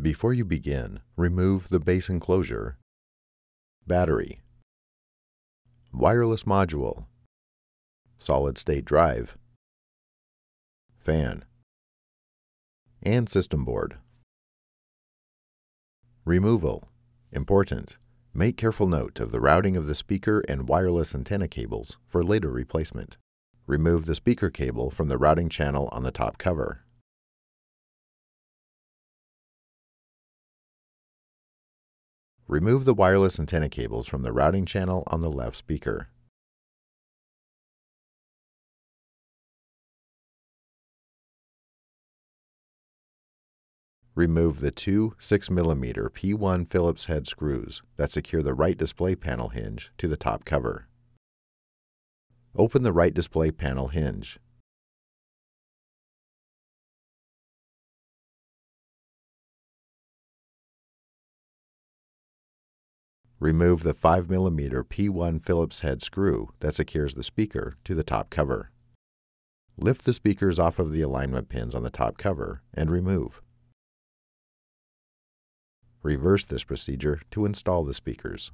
Before you begin, remove the base enclosure, battery, wireless module, solid-state drive, fan, and system board. Removal. Important. Make careful note of the routing of the speaker and wireless antenna cables for later replacement. Remove the speaker cable from the routing channel on the top cover. Remove the wireless antenna cables from the routing channel on the left speaker. Remove the two 6mm P1 Phillips head screws that secure the right display panel hinge to the top cover. Open the right display panel hinge. Remove the 5mm P1 Phillips head screw that secures the speaker to the top cover. Lift the speakers off of the alignment pins on the top cover and remove. Reverse this procedure to install the speakers.